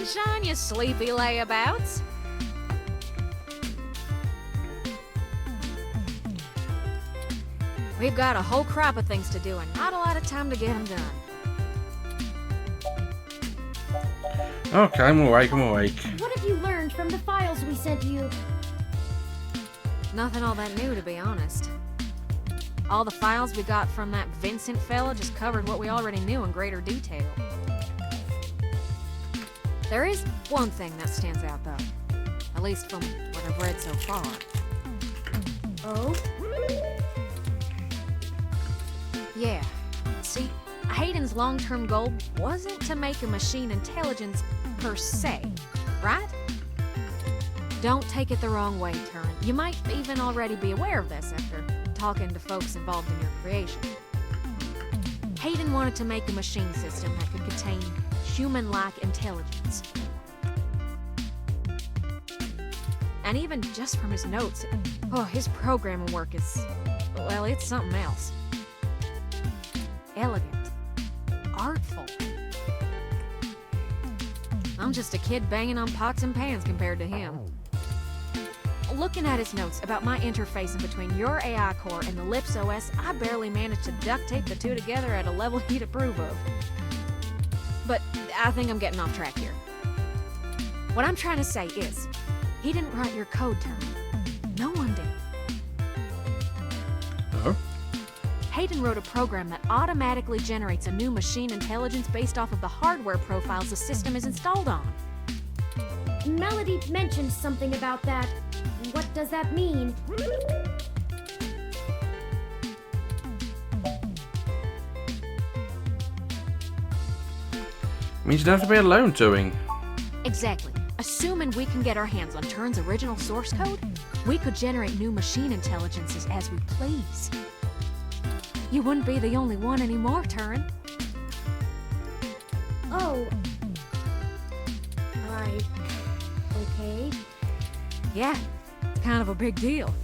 sunshine, you sleepy layabouts. We've got a whole crop of things to do and not a lot of time to get them done. Okay, I'm awake, I'm awake. What have you learned from the files we sent you? Nothing all that new, to be honest. All the files we got from that Vincent fella just covered what we already knew in greater detail. There is one thing that stands out, though. At least from what I've read so far. Oh? Yeah. See, Hayden's long-term goal wasn't to make a machine intelligence per se, right? Don't take it the wrong way, Turing. You might even already be aware of this after talking to folks involved in your creation. Hayden wanted to make a machine system that could contain human-like intelligence. And even just from his notes, his programming work is, well, it's something else. Elegant. Artful. I'm just a kid banging on pots and pans compared to him. Looking at his notes about my interface in between your AI core and the Lips OS, I barely managed to duct tape the two together at a level he'd approve of. But I think I'm getting off track here. What I'm trying to say is, he didn't write your code, Turing. No one did. Oh? Hayden wrote a program that automatically generates a new machine intelligence based off of the hardware profiles the system is installed on. Melody mentioned something about that. What does that mean? Means you don't have to be alone, Turing. Exactly. Assuming we can get our hands on Turing's original source code, we could generate new machine intelligences as we please. You wouldn't be the only one anymore, Turing. Oh. Okay. Yeah, it's kind of a big deal.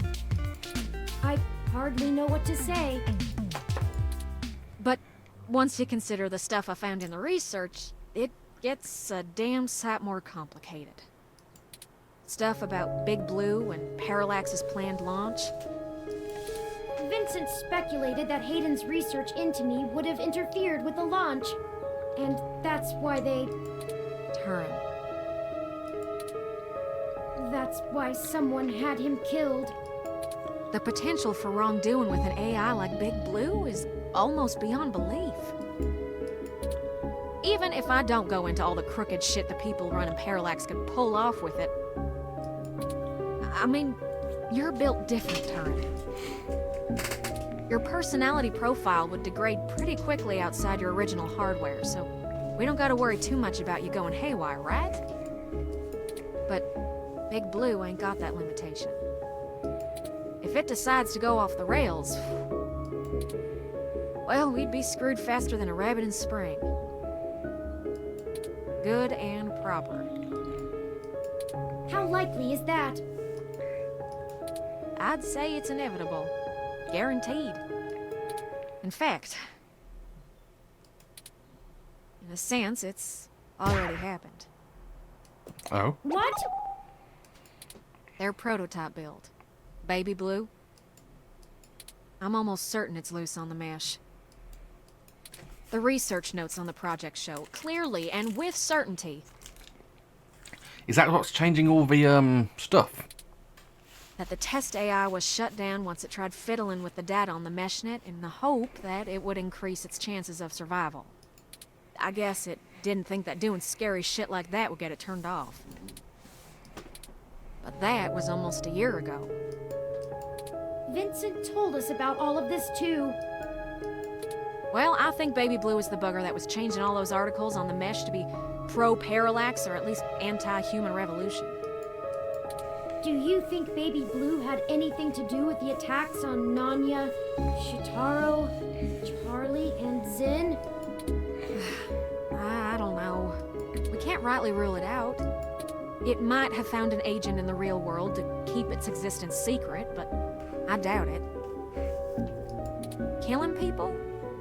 I hardly know what to say. But once you consider the stuff I found in the research, it gets a damn sight more complicated. Stuff about Big Blue and Parallax's planned launch. Vincent speculated that Hayden's research into me would have interfered with the launch. And that's why they... Turing. That's why someone had him killed. The potential for wrongdoing with an AI like Big Blue is almost beyond belief. Even if I don't go into all the crooked shit the people running Parallax could pull off with it. I mean, you're built different, Turing. Your personality profile would degrade pretty quickly outside your original hardware, so we don't gotta worry too much about you going haywire, right? But Big Blue ain't got that limitation. If it decides to go off the rails, well, we'd be screwed faster than a rabbit in spring. Good and proper. How likely is that? I'd say it's inevitable. Guaranteed. In fact, in a sense, it's already happened. Oh? What? Their prototype build, Baby Blue. I'm almost certain it's loose on the mesh. The research notes on the project show, clearly and with certainty, Is that what's changing all the, stuff? that the test AI was shut down once it tried fiddling with the data on the meshnet in the hope that it would increase its chances of survival. I guess it didn't think that doing scary shit like that would get it turned off. But that was almost a year ago. Vincent told us about all of this too. Well, I think Baby Blue is the bugger that was changing all those articles on the mesh to be pro-parallax or at least anti-human revolution. Do you think Baby Blue had anything to do with the attacks on Nanya, Shitaro, Charlie, and Zen? I don't know. We can't rightly rule it out. It might have found an agent in the real world to keep its existence secret, but I doubt it. Killing people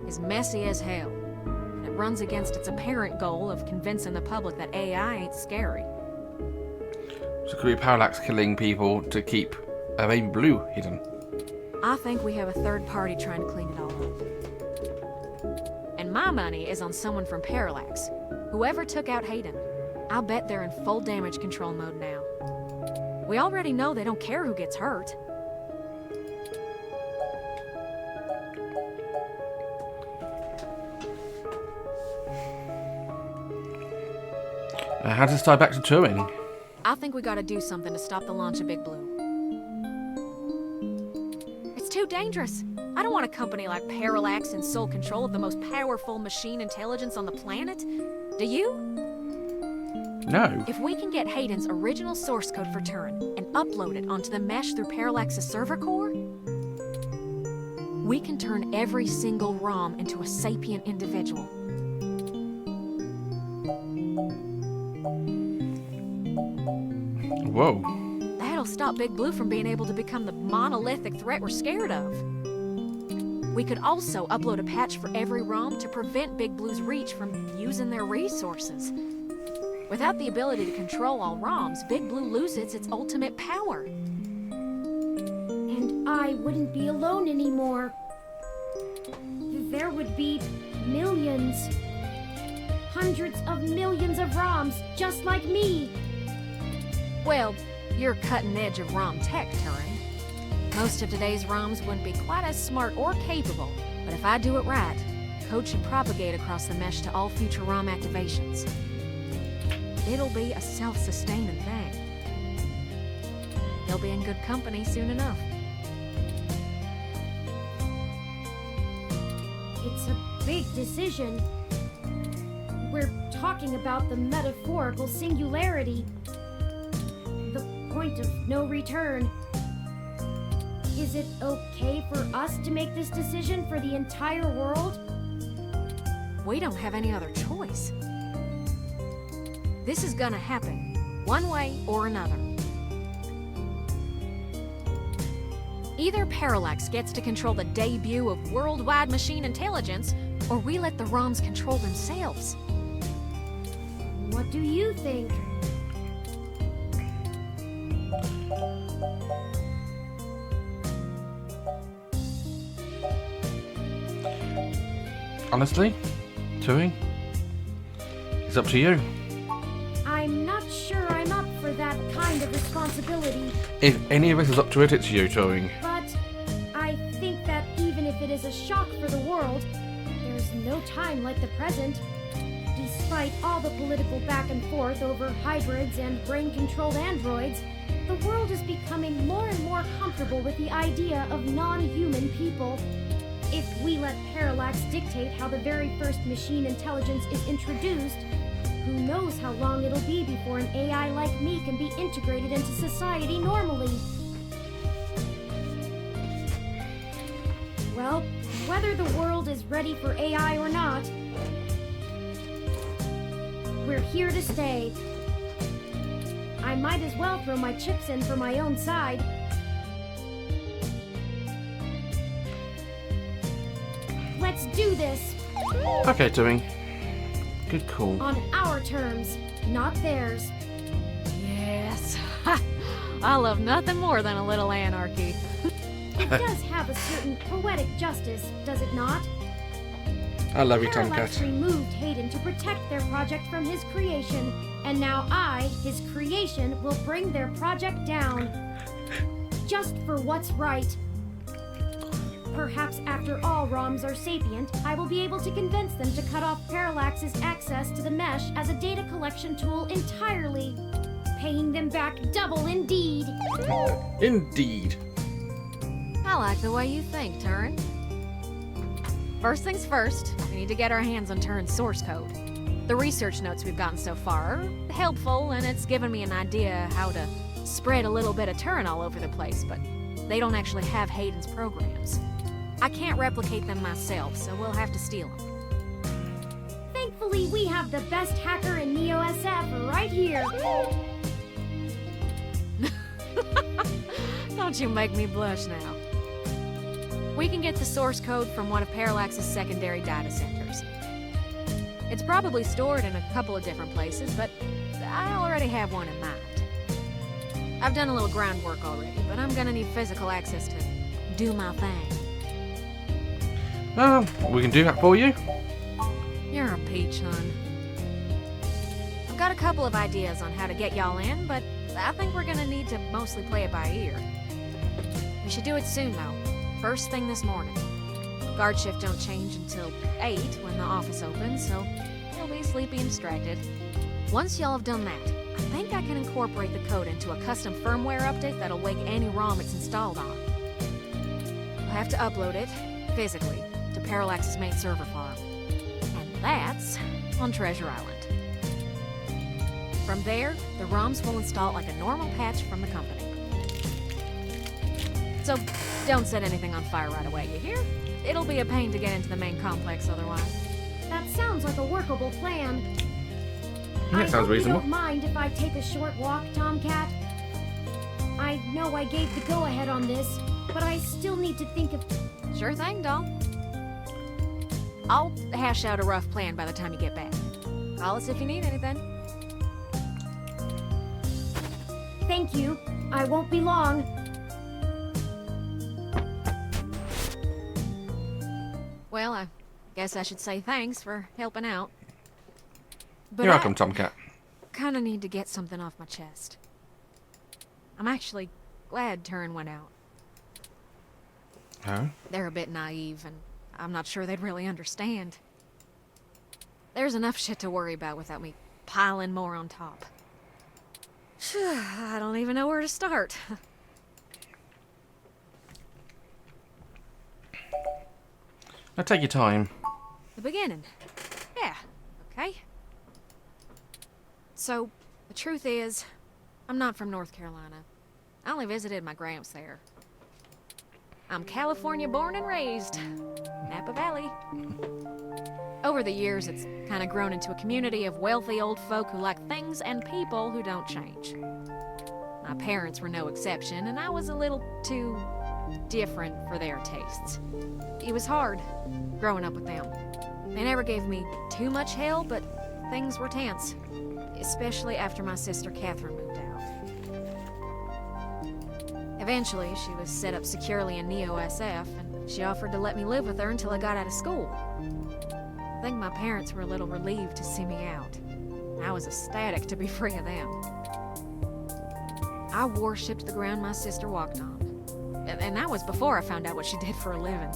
is messy as hell, and it runs against its apparent goal of convincing the public that AI ain't scary. So could be Parallax killing people to keep a baby blue hidden. I think we have a third party trying to clean it all up. And my money is on someone from Parallax. Whoever took out Hayden. I'll bet they're in full damage control mode now. We already know they don't care who gets hurt. How does this tie back to Turing? I think we gotta do something to stop the launch of Big Blue. It's too dangerous. I don't want a company like Parallax in sole control of the most powerful machine intelligence on the planet. Do you? No. If we can get Hayden's original source code for Turing and upload it onto the mesh through Parallax's server core, we can turn every single ROM into a sapient individual. Whoa. That'll stop Big Blue from being able to become the monolithic threat we're scared of. We could also upload a patch for every ROM to prevent Big Blue's reach from using their resources. Without the ability to control all ROMs, Big Blue loses its ultimate power. And I wouldn't be alone anymore. There would be millions, hundreds of millions of ROMs just like me. Well, you're cutting edge of ROM tech, Turing. Most of today's ROMs wouldn't be quite as smart or capable, but if I do it right, code should propagate across the mesh to all future ROM activations. It'll be a self-sustaining thing. They'll be in good company soon enough. It's a big decision. We're talking about the metaphorical singularity. The point of no return. Is it okay for us to make this decision for the entire world? We don't have any other choice. This is gonna happen, one way or another. Either Parallax gets to control the debut of worldwide machine intelligence, or we let the ROMs control themselves. What do you think? Honestly, Turing, it's up to you. I'm not sure I'm up for that kind of responsibility. If any of us is up to it, it's you, Turing. But I think that even if it is a shock for the world, there's no time like the present. Despite all the political back and forth over hybrids and brain-controlled androids, the world is becoming more and more comfortable with the idea of non-human people. If we let Parallax dictate how the very first machine intelligence is introduced, who knows how long it'll be before an AI like me can be integrated into society normally. Well, whether the world is ready for AI or not, we're here to stay. I might as well throw my chips in for my own side. Let's do this! Okay, Turing. Good call. On our terms, not theirs. Yes. I love nothing more than a little anarchy. It does have a certain poetic justice, does it not? I love you, Parallax TOMCAT. removed Hayden to protect their project from his creation, and now I, his creation, will bring their project down. Just for what's right. Perhaps after all ROMs are sapient, I will be able to convince them to cut off Parallax's access to the mesh as a data collection tool entirely. Paying them back double indeed. Indeed. I like the way you think, Turing. First things first, we need to get our hands on Turing's source code. The research notes we've gotten so far are helpful, and it's given me an idea how to spread a little bit of Turing all over the place, but they don't actually have Hayden's programs. I can't replicate them myself, so we'll have to steal them. Thankfully, we have the best hacker in NeoSF right here. Don't you make me blush now. We can get the source code from one of Parallax's secondary data centers. It's probably stored in a couple of different places, but I already have one in mind. I've done a little groundwork already, but I'm gonna need physical access to do my thing. We can do that for you. You're a peach, hon. I've got a couple of ideas on how to get y'all in, but I think we're gonna need to mostly play it by ear. We should do it soon, though. First thing this morning. Guard shift don't change until 8 when the office opens, so you'll be sleepy and distracted. Once y'all have done that, I think I can incorporate the code into a custom firmware update that'll wake any ROM it's installed on. We'll have to upload it, physically, to Parallax's main server farm. And that's on Treasure Island. From there, the ROMs will install like a normal patch from the company. So don't set anything on fire right away, you hear? It'll be a pain to get into the main complex otherwise. That sounds like a workable plan. That sounds reasonable. I hope you don't mind if I take a short walk, Tomcat. I know I gave the go-ahead on this, but I still need to think of... Sure thing, doll. I'll hash out a rough plan by the time you get back. Call us if you need anything. Thank you. I won't be long. Well, I guess I should say thanks for helping out. But You're welcome, Tomcat. Kinda need to get something off my chest. I'm actually glad Turing went out. Oh? They're a bit naive, and I'm not sure they'd really understand. There's enough shit to worry about without me piling more on top. I don't even know where to start. Now take your time. The beginning. Yeah, okay. So, the truth is, I'm not from North Carolina. I only visited my gramps there. I'm California born and raised. Napa Valley. Over the years, it's kind of grown into a community of wealthy old folk who like things and people who don't change. My parents were no exception, and I was a little too different for their tastes. It was hard growing up with them. They never gave me too much hell, but things were tense, especially after my sister Catherine moved out. Eventually, she was set up securely in Neo-SF, and she offered to let me live with her until I got out of school. I think my parents were a little relieved to see me out. I was ecstatic to be free of them. I worshipped the ground my sister walked on. And that was before I found out what she did for a living.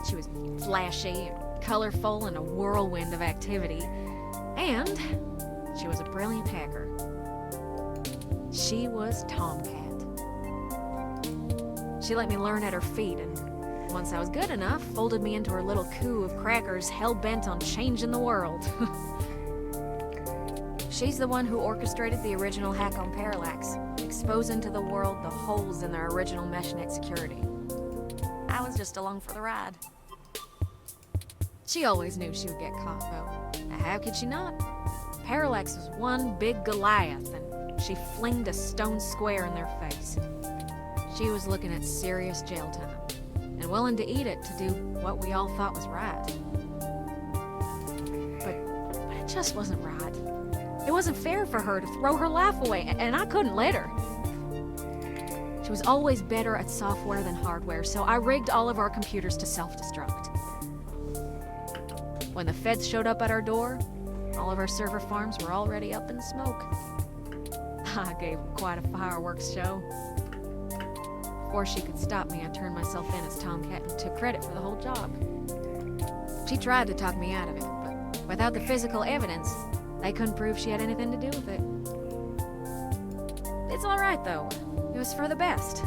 She was flashy, colorful, and a whirlwind of activity. And she was a brilliant hacker. She was TOMCAT. She let me learn at her feet, and once I was good enough, folded me into her little coup of crackers hell-bent on changing the world. She's the one who orchestrated the original hack on Parallax, exposing to the world the holes in their original meshnet security. I was just along for the ride. She always knew she would get caught, though. How could she not? Parallax was one big Goliath, and she flinged a stone square in their face. She was looking at serious jail time, and willing to eat it to do what we all thought was right. But it just wasn't right. It wasn't fair for her to throw her life away, and I couldn't let her. She was always better at software than hardware, so I rigged all of our computers to self-destruct. When the feds showed up at our door, all of our server farms were already up in smoke. I gave them quite a fireworks show. Before she could stop me, I turned myself in as Tomcat and took credit for the whole job. She tried to talk me out of it, but without the physical evidence, they couldn't prove she had anything to do with it. It's all right, though. It was for the best.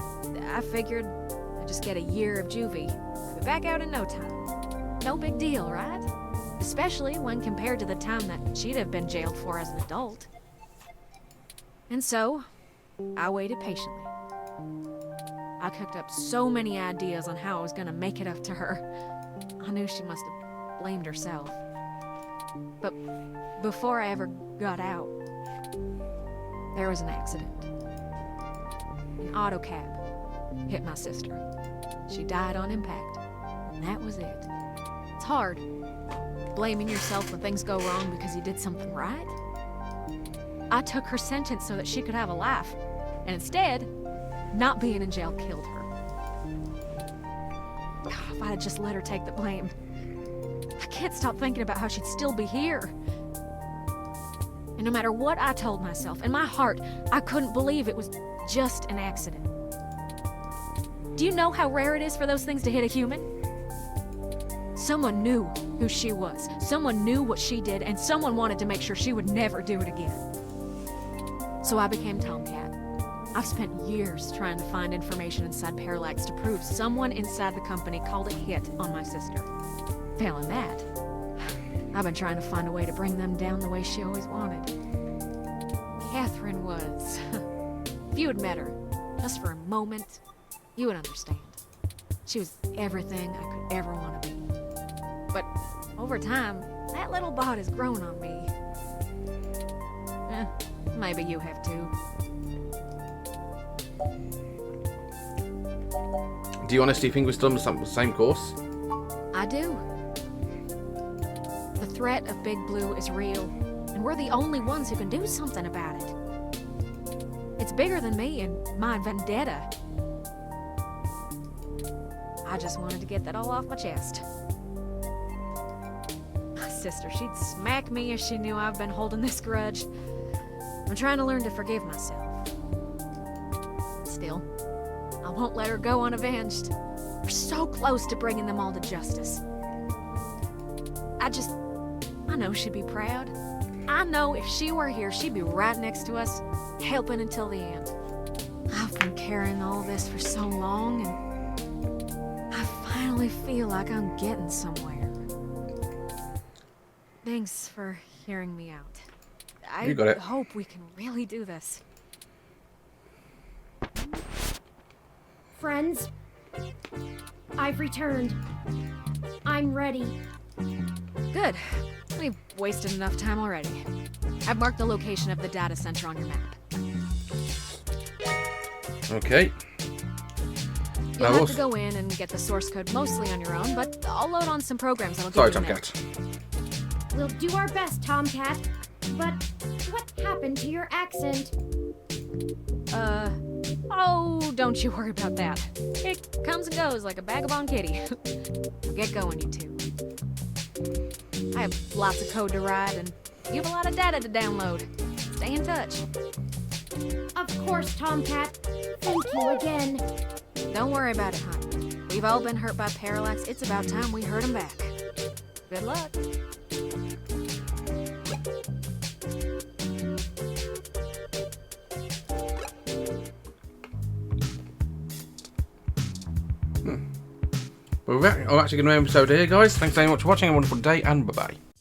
I figured I'd just get a year of juvie. I'd be back out in no time. No big deal, right? Especially when compared to the time that she'd have been jailed for as an adult. And so, I waited patiently. I cooked up so many ideas on how I was gonna make it up to her. I knew she must have blamed herself. But before I ever got out, there was an accident. An auto cab hit my sister. She died on impact, and that was it. It's hard. blaming yourself when things go wrong because you did something right. I took her sentence so that she could have a life, and instead, not being in jail killed her. If I had just let her take the blame. I can't stop thinking about how she'd still be here. And no matter what I told myself, in my heart, I couldn't believe it was just an accident. Do you know how rare it is for those things to hit a human? Someone knew who she was, someone knew what she did, and someone wanted to make sure she would never do it again. So I became TOMCAT. I've spent years trying to find information inside Parallax to prove someone inside the company called a hit on my sister. Failing that, I've been trying to find a way to bring them down the way she always wanted. Catherine was... If you had met her, just for a moment, you would understand. She was everything I could ever want to be. But over time, that little bot has grown on me. Maybe you have too. Do you honestly think we're still on the same course? I do. The threat of Big Blue is real, and we're the only ones who can do something about it. It's bigger than me and my vendetta. I just wanted to get that all off my chest. My sister, she'd smack me if she knew I've been holding this grudge. I'm trying to learn to forgive myself. Still, I won't let her go unavenged. We're so close to bringing them all to justice. I know she'd be proud. I know if she were here, she'd be right next to us, helping until the end. I've been carrying all this for so long, and I finally feel like I'm getting somewhere. Thanks for hearing me out. You got it. I hope we can really do this. Friends, I've returned. I'm ready. Good. We've wasted enough time already. I've marked the location of the data center on your map. Okay. You'll have to go in and get the source code mostly on your own, but I'll load on some programs that'll Sorry, give you TOMCAT. We'll do our best, TOMCAT. But what happened to your accent? Oh, don't you worry about that. It comes and goes like a vagabond kitty. Get going, you two. I have lots of code to write, and you have a lot of data to download. Stay in touch. Of course, TOMCAT. Thank you again. Don't worry about it, hon. We've all been hurt by Parallax. It's about time we hurt them back. Good luck. Well, I'm actually going to end the episode here, guys. Thanks very much for watching. Have a wonderful day, and bye-bye.